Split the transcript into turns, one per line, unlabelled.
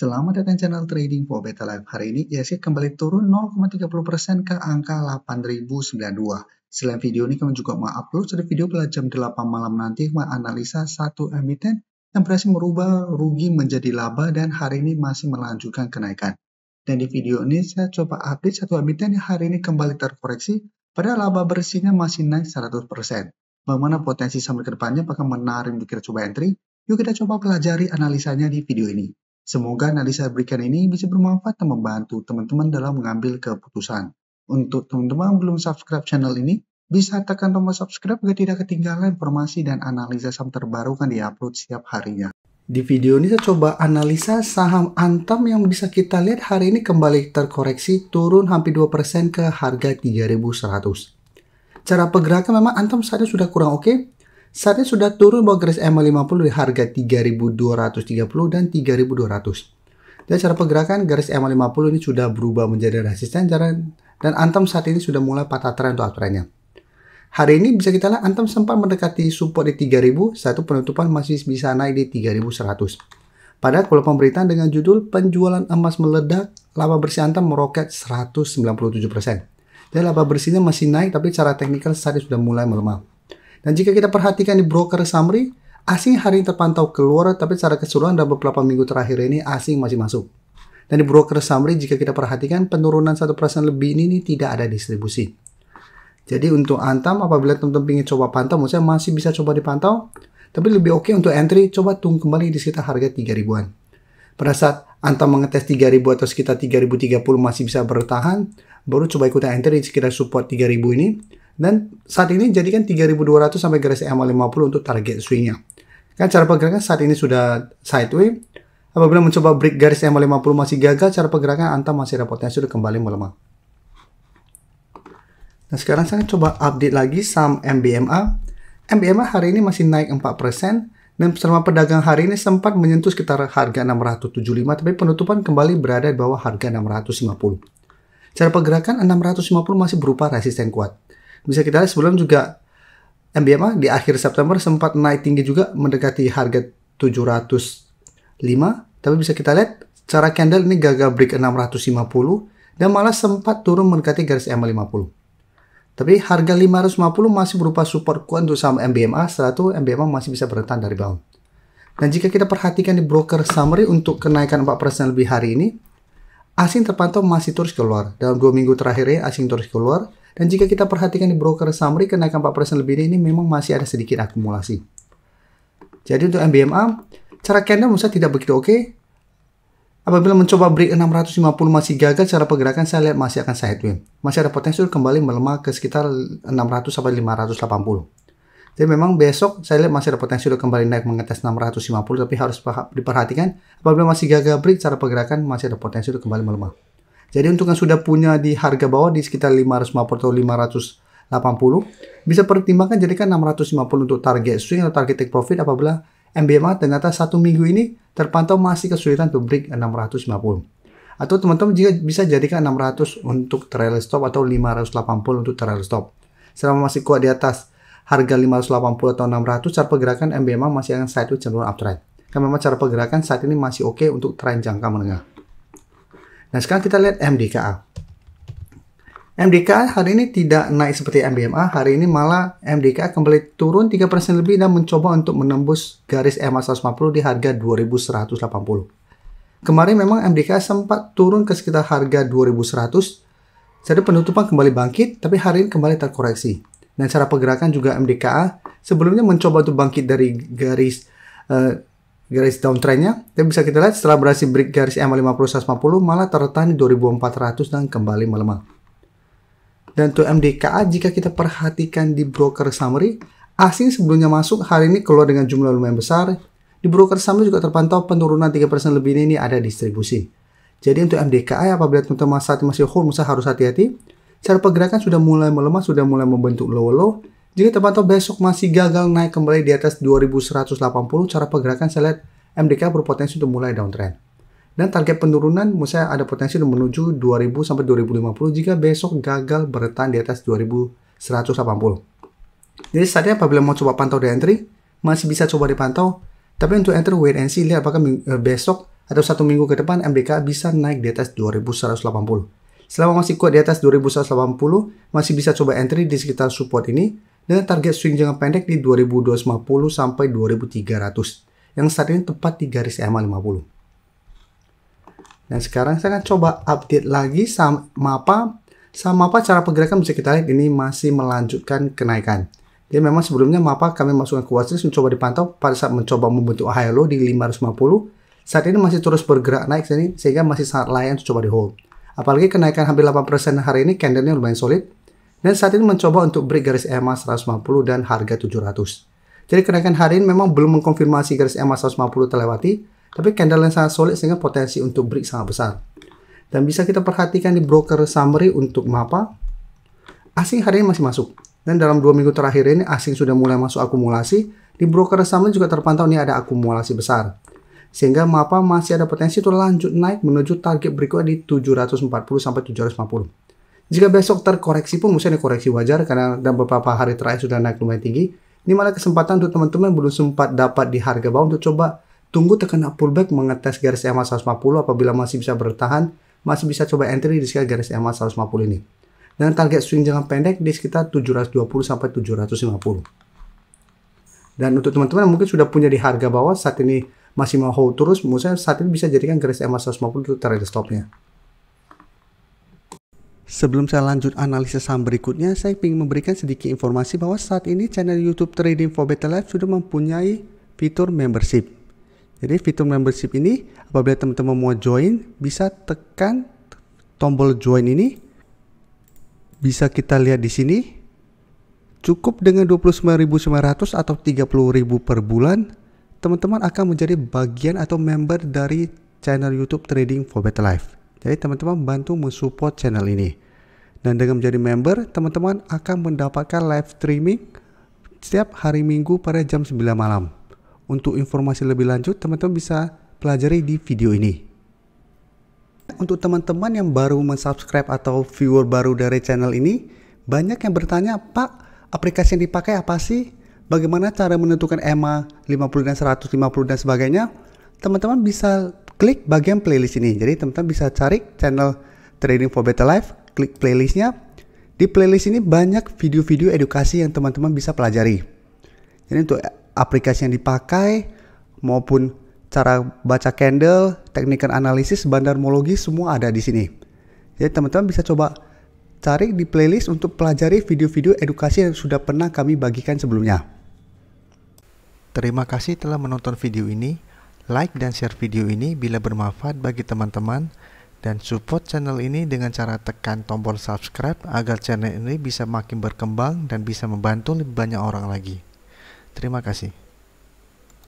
Selamat datang channel Trading for Better Life. Hari ini IHSG kembali turun 0,30% ke angka 8.092. Selain video ini, kami juga mau upload satu video pada jam 8 malam nanti menganalisa satu emiten yang berhasil merubah rugi menjadi laba dan hari ini masih melanjutkan kenaikan. Dan di video ini saya coba update satu emiten yang hari ini kembali terkoreksi, padahal laba bersihnya masih naik 100%. Bagaimana potensi sampai ke depannya, apakah menarik untuk kita coba entry? Yuk kita coba pelajari analisanya di video ini. Semoga analisa berikan ini bisa bermanfaat dan membantu teman-teman dalam mengambil keputusan. Untuk teman-teman yang belum subscribe channel ini, bisa tekan tombol subscribe agar tidak ketinggalan informasi dan analisa saham terbaru kan diupload setiap harinya. Di video ini saya coba analisa saham Antam yang bisa kita lihat hari ini kembali terkoreksi turun hampir 2% ke harga 3.100. Cara pergerakan memang Antam saat ini sudah kurang oke. Saatnya sudah turun bawah garis EMA50 di harga 3.230 dan 3.200. Dan cara pergerakan garis EMA50 ini sudah berubah menjadi resisten dan Antam saat ini sudah mulai patah tren untuk uptrendnya. Hari ini bisa kita lihat Antam sempat mendekati support di 3.000, satu penutupan masih bisa naik di 3.100. Padahal kalau pemberitaan dengan judul penjualan emas meledak, laba bersih Antam meroket 197%. Dan laba bersihnya masih naik tapi secara teknikal saat ini sudah mulai melemah. Dan jika kita perhatikan di broker summary, asing hari ini terpantau keluar, tapi secara keseluruhan dalam beberapa minggu terakhir ini asing masih masuk. Dan di broker summary jika kita perhatikan penurunan 1% lebih ini tidak ada distribusi. Jadi untuk Antam apabila teman-teman ingin coba pantau, maksudnya masih bisa coba dipantau, tapi lebih oke untuk entry coba tunggu kembali di sekitar harga 3.000-an. Pada saat Antam mengetes 3.000 atau sekitar 3.030 masih bisa bertahan, baru coba ikutan entry di sekitar support 3.000 ini. Dan saat ini jadikan 3.200 sampai garis EMA50 untuk target swingnya. Kan cara pergerakan saat ini sudah sideways. Apabila mencoba break garis EMA50 masih gagal, cara pergerakan Antam masih ada potensi untuk kembali melemah. Nah sekarang saya coba update lagi saham MBMA. MBMA hari ini masih naik 4%. Dan selama perdagangan hari ini sempat menyentuh sekitar harga 675. Tapi penutupan kembali berada di bawah harga 650. Cara pergerakan 650 masih berupa resisten kuat. Bisa kita lihat sebelum juga MBMA di akhir September sempat naik tinggi juga mendekati harga 705. Tapi bisa kita lihat cara candle ini gagal break 650 dan malah sempat turun mendekati garis EMA50. Tapi harga 550 masih berupa support kuat untuk saham MBMA, setelah itu MBMA masih bisa bertahan dari bawah. Dan jika kita perhatikan di broker summary untuk kenaikan 4% lebih hari ini, asing terpantau masih terus keluar. Dalam 2 minggu terakhir ini asing terus keluar. Dan jika kita perhatikan di broker summary, kenaikan 4% lebih ini memang masih ada sedikit akumulasi. Jadi untuk MBMA, cara candle menurut saya tidak begitu oke. Apabila mencoba break 650 masih gagal, cara pergerakan saya lihat masih akan sideways. Masih ada potensi kembali melemah ke sekitar 600 sampai 580. Jadi memang besok saya lihat masih ada potensi untuk kembali naik mengetes 650, tapi harus diperhatikan apabila masih gagal break, cara pergerakan masih ada potensi untuk kembali melemah. Jadi untuk yang sudah punya di harga bawah di sekitar 550 atau 580, bisa pertimbangkan jadikan 650 untuk target swing atau target take profit apabila MBMA ternyata 1 minggu ini terpantau masih kesulitan untuk break 650. Atau teman-teman juga bisa jadikan 600 untuk trail stop atau 580 untuk trail stop. Selama masih kuat di atas harga 580 atau 600, cara pergerakan MBMA masih akan sideways cenderung uptrend. Karena memang cara pergerakan saat ini masih oke untuk tren jangka menengah. Nah sekarang kita lihat MDKA. MDKA hari ini tidak naik seperti MBMA. Hari ini malah MDKA kembali turun 3% lebih dan mencoba untuk menembus garis EMA 150 di harga 2180. Kemarin memang MDKA sempat turun ke sekitar harga 2100. Jadi penutupan kembali bangkit, tapi hari ini kembali terkoreksi. Dan cara pergerakan juga MDKA sebelumnya mencoba untuk bangkit dari garis downtrendnya, dan bisa kita lihat setelah berhasil break garis EMA50 150 malah tertahan di 2400 dan kembali melemah. Dan untuk MDKA jika kita perhatikan di broker summary, asing sebelumnya masuk hari ini keluar dengan jumlah lumayan besar. Di broker summary juga terpantau penurunan 3% lebih ini ada distribusi. Jadi untuk MDKA apabila teman-teman saat masih hold, harus hati-hati. Cara pergerakan sudah mulai melemah, sudah mulai membentuk low. Jika terpantau besok masih gagal naik kembali di atas 2180, cara pergerakan saya lihat MDKA berpotensi untuk mulai downtrend. Dan target penurunan menurut saya ada potensi untuk menuju 2000 sampai 2050 jika besok gagal bertahan di atas 2180. Jadi saatnya apabila mau coba pantau di entry, masih bisa coba dipantau. Tapi untuk entry wait and see, lihat apakah besok atau 1 minggu ke depan MDK bisa naik di atas 2180. Selama masih kuat di atas 2180, masih bisa coba entry di sekitar support ini dengan target swing jangka pendek di 2250 sampai 2300 yang saat ini tepat di garis EMA 50. Dan sekarang saya akan coba update lagi sama MAPA cara pergerakan bisa kita lihat ini masih melanjutkan kenaikan. Jadi memang sebelumnya MAPA kami masukkan ke watchlist mencoba dipantau pada saat mencoba membentuk high low di 550. Saat ini masih terus bergerak naik sehingga masih sangat layak untuk coba di hold. Apalagi kenaikan hampir 8% hari ini, candlenya lumayan solid. Dan saat ini mencoba untuk break garis EMA 150 dan harga 700. Jadi kenaikan hari ini memang belum mengkonfirmasi garis EMA 150 terlewati, tapi candle yang sangat solid sehingga potensi untuk break sangat besar. Dan bisa kita perhatikan di broker summary untuk MAPA, asing hari ini masih masuk. Dan dalam 2 minggu terakhir ini asing sudah mulai masuk akumulasi. Di broker summary juga terpantau ini ada akumulasi besar. Sehingga MAPA masih ada potensi untuk lanjut naik menuju target berikutnya di 740 sampai 750. Jika besok terkoreksi pun misalnya koreksi wajar karena dalam beberapa hari terakhir sudah naik lumayan tinggi. Ini malah kesempatan untuk teman-teman belum sempat dapat di harga bawah untuk coba tunggu tekan pullback mengetes garis EMA 150 apabila masih bisa bertahan, masih bisa coba entry di sekitar garis EMA 150 ini. Dengan target swing jangka pendek di sekitar 720 sampai 750. Dan untuk teman-teman yang mungkin sudah punya di harga bawah saat ini masih mau hold terus, menurut saya saat ini bisa jadikan garis EMA 150 untuk target stopnya. Sebelum saya lanjut analisis saham berikutnya, saya ingin memberikan sedikit informasi bahwa saat ini channel YouTube Trading for Better Life sudah mempunyai fitur membership. Jadi fitur membership ini apabila teman-teman mau join, bisa tekan tombol join ini. Bisa kita lihat di sini. Cukup dengan 29.900 atau 30.000 per bulan, teman-teman akan menjadi bagian atau member dari channel YouTube Trading for Better Life. Jadi teman-teman bantu mensupport channel ini. Dan dengan menjadi member, teman-teman akan mendapatkan live streaming setiap hari Minggu pada jam 9 malam. Untuk informasi lebih lanjut, teman-teman bisa pelajari di video ini. Untuk teman-teman yang baru mensubscribe atau viewer baru dari channel ini, banyak yang bertanya, Pak, aplikasi yang dipakai apa sih? Bagaimana cara menentukan EMA 50 dan 150 dan sebagainya? Teman-teman bisa klik bagian playlist ini. Jadi teman-teman bisa cari channel Trading for Better Life, klik playlistnya. Di playlist ini banyak video-video edukasi yang teman-teman bisa pelajari. Jadi untuk aplikasi yang dipakai maupun cara baca candle, teknik analisis, bandarmologi semua ada di sini. Jadi teman-teman bisa coba cari di playlist untuk pelajari video-video edukasi yang sudah pernah kami bagikan sebelumnya. Terima kasih telah menonton video ini. Like dan share video ini bila bermanfaat bagi teman-teman. Dan support channel ini dengan cara tekan tombol subscribe agar channel ini bisa makin berkembang dan bisa membantu lebih banyak orang lagi. Terima kasih.